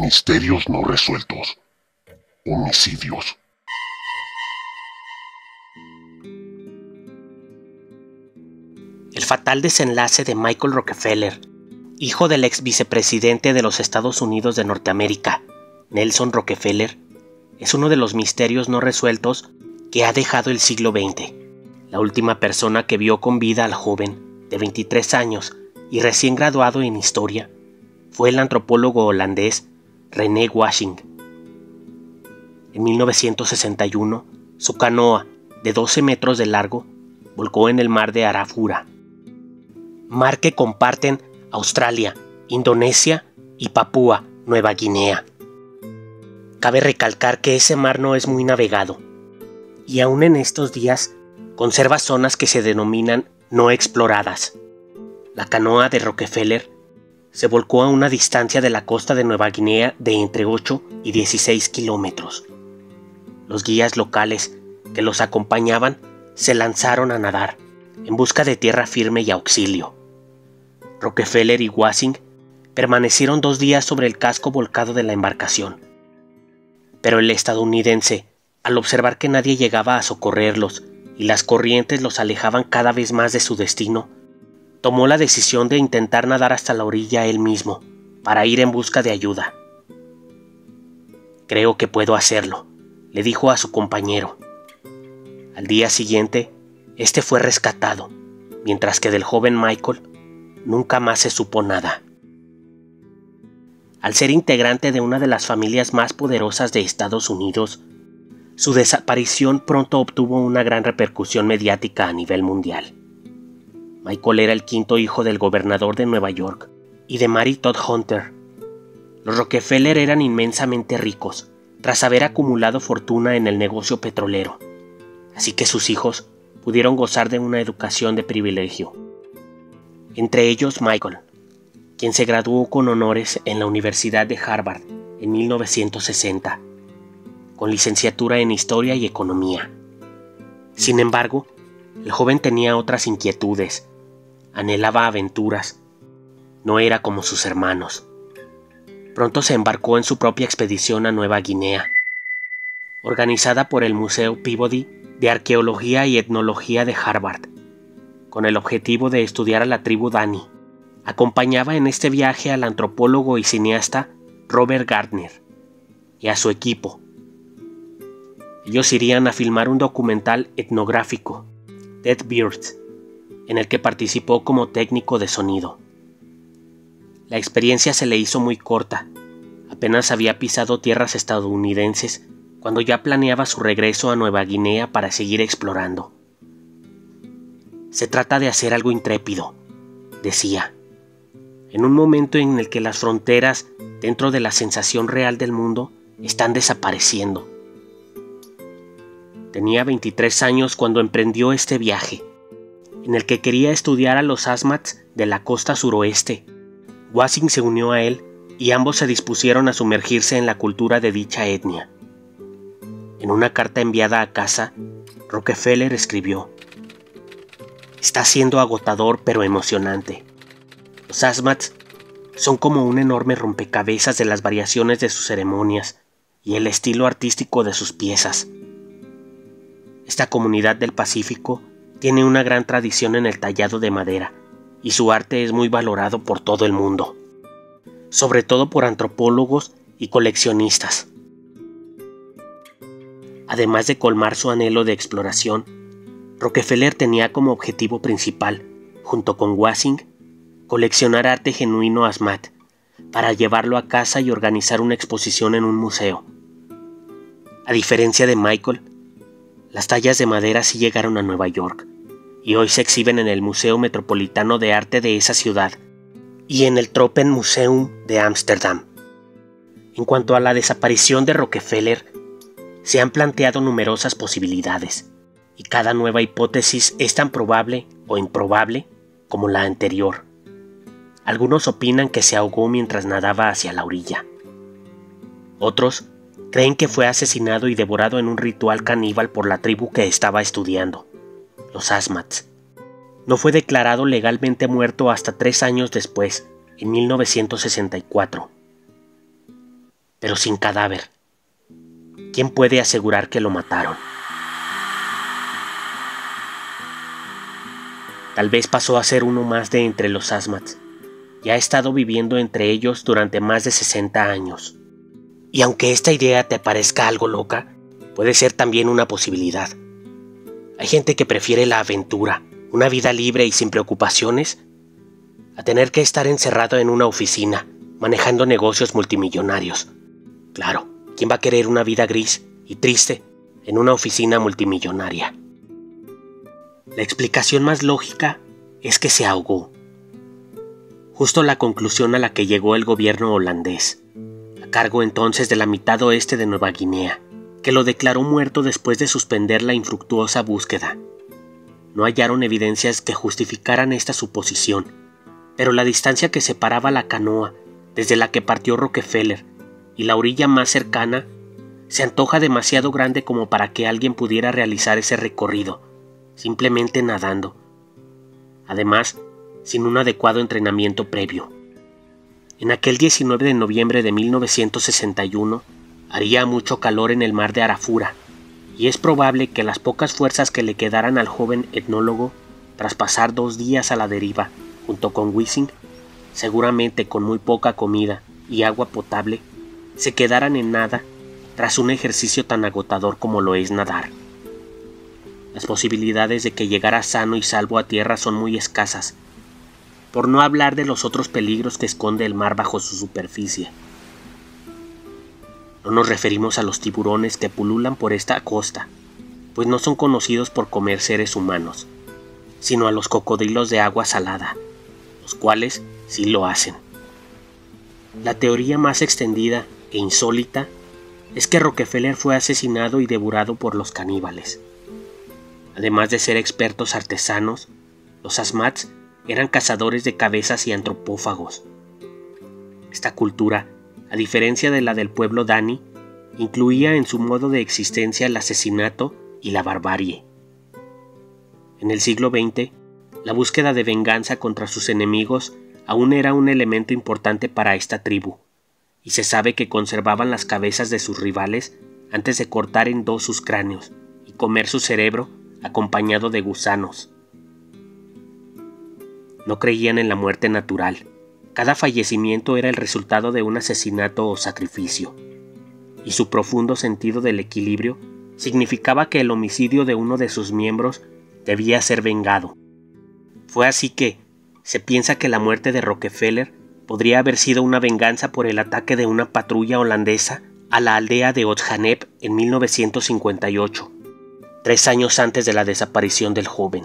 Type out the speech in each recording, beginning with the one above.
Misterios no resueltos. Homicidios. El fatal desenlace de Michael Rockefeller, hijo del ex vicepresidente de los Estados Unidos de Norteamérica, Nelson Rockefeller, es uno de los misterios no resueltos que ha dejado el siglo XX. La última persona que vio con vida al joven, de 23 años y recién graduado en historia, fue el antropólogo holandés René Washing. En 1961, su canoa, de 12 metros de largo, volcó en el mar de Arafura, mar que comparten Australia, Indonesia y Papúa Nueva Guinea. Cabe recalcar que ese mar no es muy navegado, y aún en estos días conserva zonas que se denominan no exploradas. La canoa de Rockefeller se volcó a una distancia de la costa de Nueva Guinea de entre 8 y 16 kilómetros. Los guías locales que los acompañaban se lanzaron a nadar en busca de tierra firme y auxilio. Rockefeller y Washing permanecieron 2 días sobre el casco volcado de la embarcación. Pero el estadounidense, al observar que nadie llegaba a socorrerlos y las corrientes los alejaban cada vez más de su destino, tomó la decisión de intentar nadar hasta la orilla él mismo, para ir en busca de ayuda. «Creo que puedo hacerlo», le dijo a su compañero. Al día siguiente, este fue rescatado, mientras que del joven Michael nunca más se supo nada. Al ser integrante de una de las familias más poderosas de Estados Unidos, su desaparición pronto obtuvo una gran repercusión mediática a nivel mundial. Michael era el quinto hijo del gobernador de Nueva York y de Mary Todd Hunter. Los Rockefeller eran inmensamente ricos, tras haber acumulado fortuna en el negocio petrolero, así que sus hijos pudieron gozar de una educación de privilegio. Entre ellos Michael, quien se graduó con honores en la Universidad de Harvard en 1960, con licenciatura en Historia y Economía. Sin embargo, el joven tenía otras inquietudes, anhelaba aventuras, no era como sus hermanos. Pronto se embarcó en su propia expedición a Nueva Guinea, organizada por el Museo Peabody de Arqueología y Etnología de Harvard, con el objetivo de estudiar a la tribu Dani. Acompañaba en este viaje al antropólogo y cineasta Robert Gardner y a su equipo. Ellos irían a filmar un documental etnográfico, Dead Birds, en el que participó como técnico de sonido. La experiencia se le hizo muy corta. Apenas había pisado tierras estadounidenses cuando ya planeaba su regreso a Nueva Guinea para seguir explorando. «Se trata de hacer algo intrépido», decía, «en un momento en el que las fronteras dentro de la sensación real del mundo están desapareciendo». Tenía 23 años cuando emprendió este viaje, en el que quería estudiar a los Asmats de la costa suroeste. Washing se unió a él y ambos se dispusieron a sumergirse en la cultura de dicha etnia. En una carta enviada a casa, Rockefeller escribió: «Está siendo agotador pero emocionante. Los Asmats son como un enorme rompecabezas de las variaciones de sus ceremonias y el estilo artístico de sus piezas. Esta comunidad del Pacífico tiene una gran tradición en el tallado de madera y su arte es muy valorado por todo el mundo, sobre todo por antropólogos y coleccionistas». Además de colmar su anhelo de exploración, Rockefeller tenía como objetivo principal, junto con Washing, coleccionar arte genuino Asmat para llevarlo a casa y organizar una exposición en un museo. A diferencia de Michael, las tallas de madera sí llegaron a Nueva York y hoy se exhiben en el Museo Metropolitano de Arte de esa ciudad y en el Tropenmuseum de Ámsterdam. En cuanto a la desaparición de Rockefeller, se han planteado numerosas posibilidades, y cada nueva hipótesis es tan probable o improbable como la anterior. Algunos opinan que se ahogó mientras nadaba hacia la orilla. Otros creen que fue asesinado y devorado en un ritual caníbal por la tribu que estaba estudiando, los Asmats. No fue declarado legalmente muerto hasta 3 años después, en 1964. pero sin cadáver. ¿Quién puede asegurar que lo mataron? Tal vez pasó a ser uno más de entre los Asmats y ha estado viviendo entre ellos durante más de 60 años. Y aunque esta idea te parezca algo loca, puede ser también una posibilidad. Hay gente que prefiere la aventura, una vida libre y sin preocupaciones, a tener que estar encerrado en una oficina, manejando negocios multimillonarios. Claro, ¿quién va a querer una vida gris y triste en una oficina multimillonaria? La explicación más lógica es que se ahogó. Justo la conclusión a la que llegó el gobierno holandés, a cargo entonces de la mitad oeste de Nueva Guinea, que lo declaró muerto después de suspender la infructuosa búsqueda. No hallaron evidencias que justificaran esta suposición, pero la distancia que separaba la canoa desde la que partió Rockefeller y la orilla más cercana se antoja demasiado grande como para que alguien pudiera realizar ese recorrido, simplemente nadando. Además, sin un adecuado entrenamiento previo. En aquel 19 de noviembre de 1961, haría mucho calor en el mar de Arafura, y es probable que las pocas fuerzas que le quedaran al joven etnólogo, tras pasar 2 días a la deriva, junto con Wissing, seguramente con muy poca comida y agua potable, se quedaran en nada tras un ejercicio tan agotador como lo es nadar. Las posibilidades de que llegara sano y salvo a tierra son muy escasas, por no hablar de los otros peligros que esconde el mar bajo su superficie. No nos referimos a los tiburones que pululan por esta costa, pues no son conocidos por comer seres humanos, sino a los cocodrilos de agua salada, los cuales sí lo hacen. La teoría más extendida e insólita es que Rockefeller fue asesinado y devorado por los caníbales. Además de ser expertos artesanos, los Asmats eran cazadores de cabezas y antropófagos. Esta cultura, a diferencia de la del pueblo Dani, incluía en su modo de existencia el asesinato y la barbarie. En el siglo XX, la búsqueda de venganza contra sus enemigos aún era un elemento importante para esta tribu, y se sabe que conservaban las cabezas de sus rivales antes de cortar en 2 sus cráneos y comer su cerebro acompañado de gusanos. No creían en la muerte natural. Cada fallecimiento era el resultado de un asesinato o sacrificio, y su profundo sentido del equilibrio significaba que el homicidio de uno de sus miembros debía ser vengado. Fue así que se piensa que la muerte de Rockefeller podría haber sido una venganza por el ataque de una patrulla holandesa a la aldea de Oudjaneb en 1958, 3 años antes de la desaparición del joven.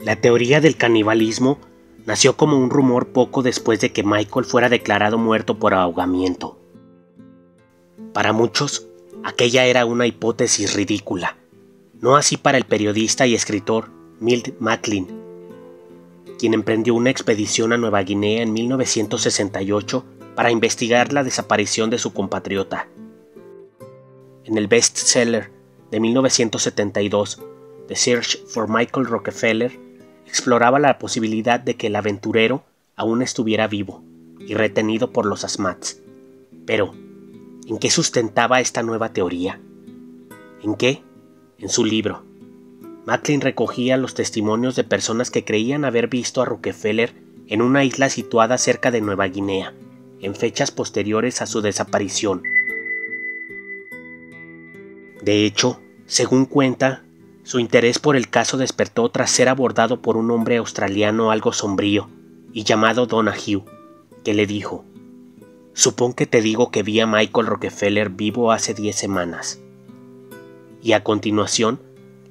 La teoría del canibalismo nació como un rumor poco después de que Michael fuera declarado muerto por ahogamiento. Para muchos, aquella era una hipótesis ridícula, no así para el periodista y escritor Milt Macklin, quien emprendió una expedición a Nueva Guinea en 1968 para investigar la desaparición de su compatriota. En el bestseller de 1972, The Search for Michael Rockefeller, exploraba la posibilidad de que el aventurero aún estuviera vivo y retenido por los Asmats. Pero, ¿en qué sustentaba esta nueva teoría? ¿En qué? En su libro. Macklin recogía los testimonios de personas que creían haber visto a Rockefeller en una isla situada cerca de Nueva Guinea, en fechas posteriores a su desaparición. De hecho, según cuenta, su interés por el caso despertó tras ser abordado por un hombre australiano algo sombrío y llamado Donahue, que le dijo: «Supón que te digo que vi a Michael Rockefeller vivo hace 10 semanas». Y a continuación,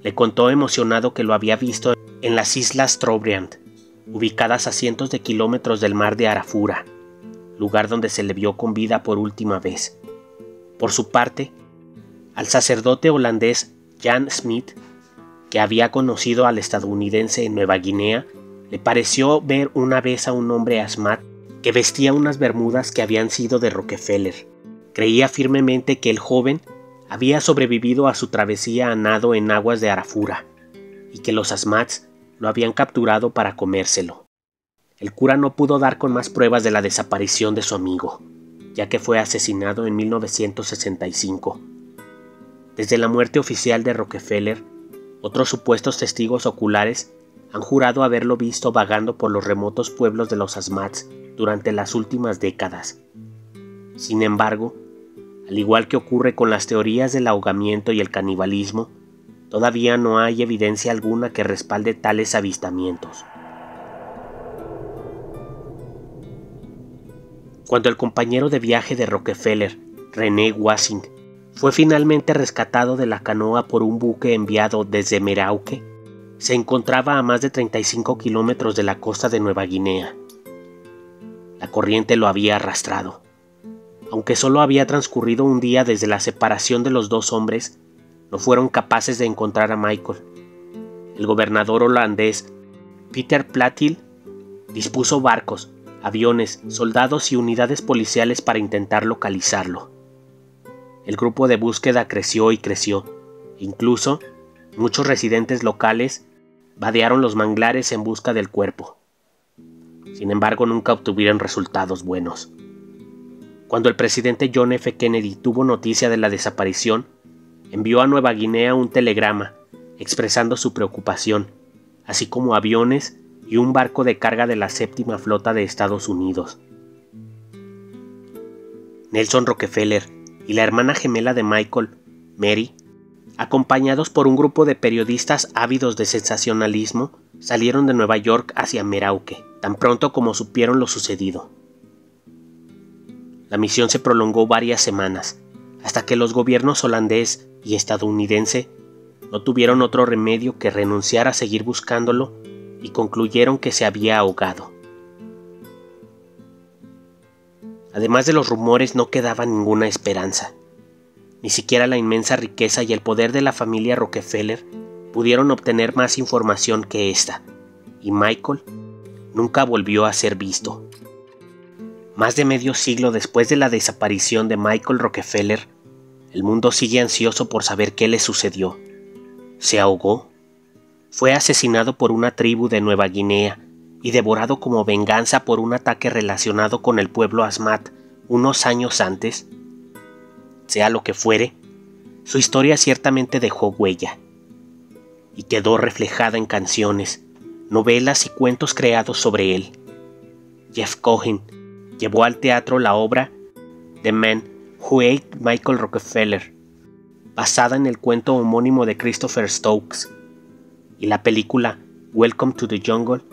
le contó emocionado que lo había visto en las islas Trobriand, ubicadas a cientos de kilómetros del mar de Arafura, lugar donde se le vio con vida por última vez. Por su parte, al sacerdote holandés Jan Smith, que había conocido al estadounidense en Nueva Guinea, le pareció ver una vez a un hombre Asmat que vestía unas bermudas que habían sido de Rockefeller. Creía firmemente que el joven había sobrevivido a su travesía a nado en aguas de Arafura y que los Asmats lo habían capturado para comérselo. El cura no pudo dar con más pruebas de la desaparición de su amigo, ya que fue asesinado en 1965. Desde la muerte oficial de Rockefeller, otros supuestos testigos oculares han jurado haberlo visto vagando por los remotos pueblos de los Asmats durante las últimas décadas. Sin embargo, al igual que ocurre con las teorías del ahogamiento y el canibalismo, todavía no hay evidencia alguna que respalde tales avistamientos. Cuando el compañero de viaje de Rockefeller, René Wassing, fue finalmente rescatado de la canoa por un buque enviado desde Merauke, se encontraba a más de 35 kilómetros de la costa de Nueva Guinea. La corriente lo había arrastrado. Aunque solo había transcurrido un día desde la separación de los dos hombres, no fueron capaces de encontrar a Michael. El gobernador holandés Peter Platil dispuso barcos, aviones, soldados y unidades policiales para intentar localizarlo. El grupo de búsqueda creció y creció. Incluso, muchos residentes locales vadearon los manglares en busca del cuerpo. Sin embargo, nunca obtuvieron resultados buenos. Cuando el presidente John F. Kennedy tuvo noticia de la desaparición, envió a Nueva Guinea un telegrama expresando su preocupación, así como aviones y un barco de carga de la séptima flota de Estados Unidos. Nelson Rockefeller y la hermana gemela de Michael, Mary, acompañados por un grupo de periodistas ávidos de sensacionalismo, salieron de Nueva York hacia Merauke, tan pronto como supieron lo sucedido. La misión se prolongó varias semanas, hasta que los gobiernos holandés y estadounidense no tuvieron otro remedio que renunciar a seguir buscándolo y concluyeron que se había ahogado. Además de los rumores, no quedaba ninguna esperanza. Ni siquiera la inmensa riqueza y el poder de la familia Rockefeller pudieron obtener más información que esta, y Michael nunca volvió a ser visto. Más de medio siglo después de la desaparición de Michael Rockefeller, el mundo sigue ansioso por saber qué le sucedió. ¿Se ahogó? ¿Fue asesinado por una tribu de Nueva Guinea y devorado como venganza por un ataque relacionado con el pueblo Asmat unos años antes? Sea lo que fuere, su historia ciertamente dejó huella y quedó reflejada en canciones, novelas y cuentos creados sobre él. Jeff Cohen llevó al teatro la obra The Man Who Ate Michael Rockefeller, basada en el cuento homónimo de Christopher Stokes, y la película Welcome to the Jungle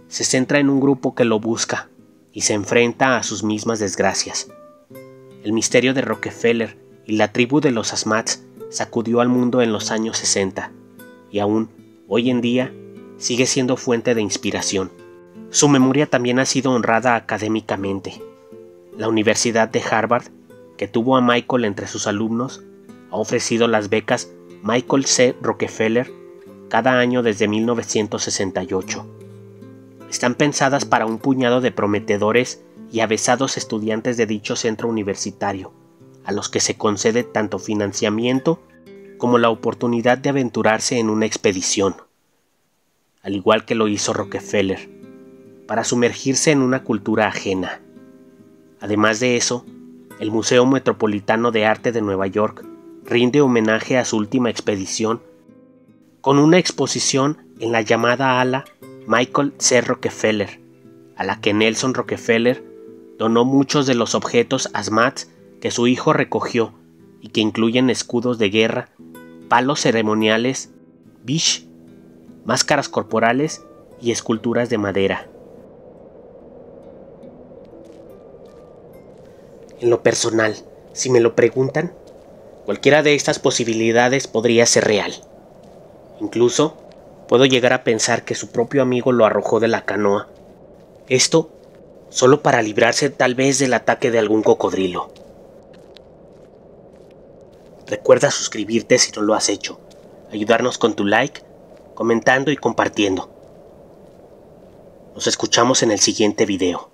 se centra en un grupo que lo busca y se enfrenta a sus mismas desgracias. El misterio de Rockefeller y la tribu de los Asmats sacudió al mundo en los años 60 y aún hoy en día sigue siendo fuente de inspiración. Su memoria también ha sido honrada académicamente. La Universidad de Harvard, que tuvo a Michael entre sus alumnos, ha ofrecido las becas Michael C. Rockefeller cada año desde 1968. Están pensadas para un puñado de prometedores y avesados estudiantes de dicho centro universitario, a los que se concede tanto financiamiento como la oportunidad de aventurarse en una expedición, al igual que lo hizo Rockefeller, para sumergirse en una cultura ajena. Además de eso, el Museo Metropolitano de Arte de Nueva York rinde homenaje a su última expedición con una exposición en la llamada ala Michael C. Rockefeller, a la que Nelson Rockefeller donó muchos de los objetos Asmats que su hijo recogió y que incluyen escudos de guerra, palos ceremoniales, bish, máscaras corporales y esculturas de madera. En lo personal, si me lo preguntan, cualquiera de estas posibilidades podría ser real. Incluso, puedo llegar a pensar que su propio amigo lo arrojó de la canoa. Esto, solo para librarse tal vez del ataque de algún cocodrilo. Recuerda suscribirte si no lo has hecho, ayudarnos con tu like, comentando y compartiendo. Nos escuchamos en el siguiente video.